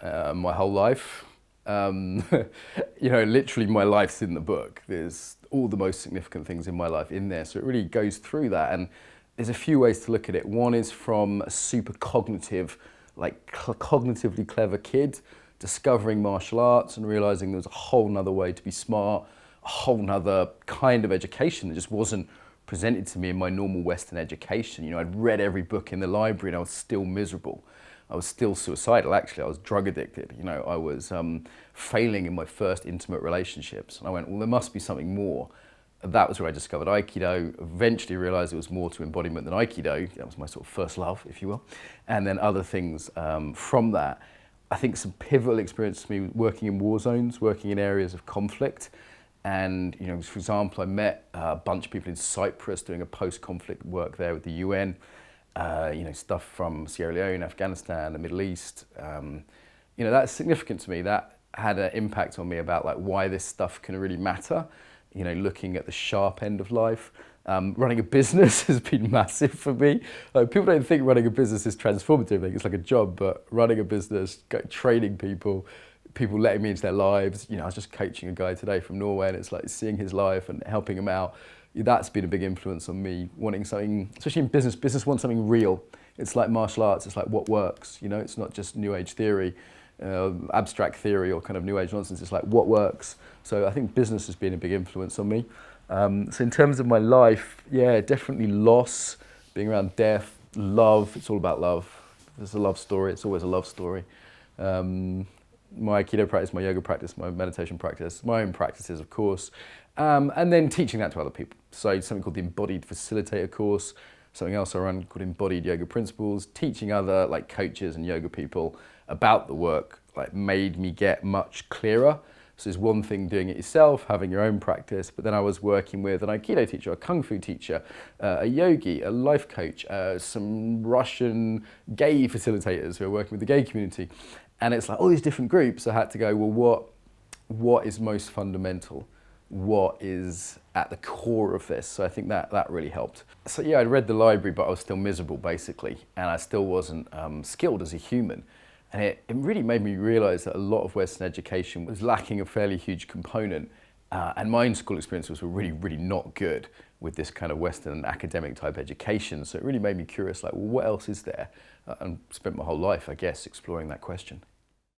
my whole life. Literally my life's in the book. There's all the most significant things in my life in there. So it really goes through that. And there's a few ways to look at it. One is from a super cognitive, cognitively clever kid discovering martial arts and realizing there was a whole nother way to be smart, a whole nother kind of education that just wasn't presented to me in my normal Western education. I'd read every book in the library and I was still miserable. I was still suicidal, actually. I was drug addicted. I was failing in my first intimate relationships. And I went, well, there must be something more. And that was where I discovered Aikido. Eventually realized there was more to embodiment than Aikido. That was my sort of first love, if you will. And then other things from that. I think some pivotal experience for me working in war zones, working in areas of conflict. And, for example, I met a bunch of people in Cyprus doing a post-conflict work there with the UN. Stuff from Sierra Leone, Afghanistan, the Middle East. That's significant to me. That had an impact on me about why this stuff can really matter. Looking at the sharp end of life. Running a business has been massive for me. People don't think running a business is transformative. It's like a job, but running a business, training people letting me into their lives. I was just coaching a guy today from Norway, and it's like seeing his life and helping him out. That's been a big influence on me, wanting something, especially in business. Business wants something real. It's like martial arts. It's like what works. It's not just New Age theory, abstract theory, or kind of New Age nonsense. It's like what works. So I think business has been a big influence on me. So in terms of my life, yeah, definitely loss, being around death, love. It's all about love. There's a love story. It's always a love story. My Aikido practice, my yoga practice, my meditation practice, my own practices, of course, and then teaching that to other people. So something called the Embodied Facilitator course, something else I run called Embodied Yoga Principles, teaching other coaches and yoga people about the work made me get much clearer. So there's one thing doing it yourself, having your own practice, but then I was working with an Aikido teacher, a Kung Fu teacher, a yogi, a life coach, some Russian gay facilitators who are working with the gay community. And it's all these different groups. I had to go, well, what is most fundamental? What is at the core of this? So I think that really helped. So yeah, I'd read the library, but I was still miserable, basically. And I still wasn't skilled as a human. And it really made me realize that a lot of Western education was lacking a fairly huge component. And my own school experiences were really, really not good with this kind of Western academic type education. So it really made me curious, well, what else is there? And spent my whole life, I guess, exploring that question.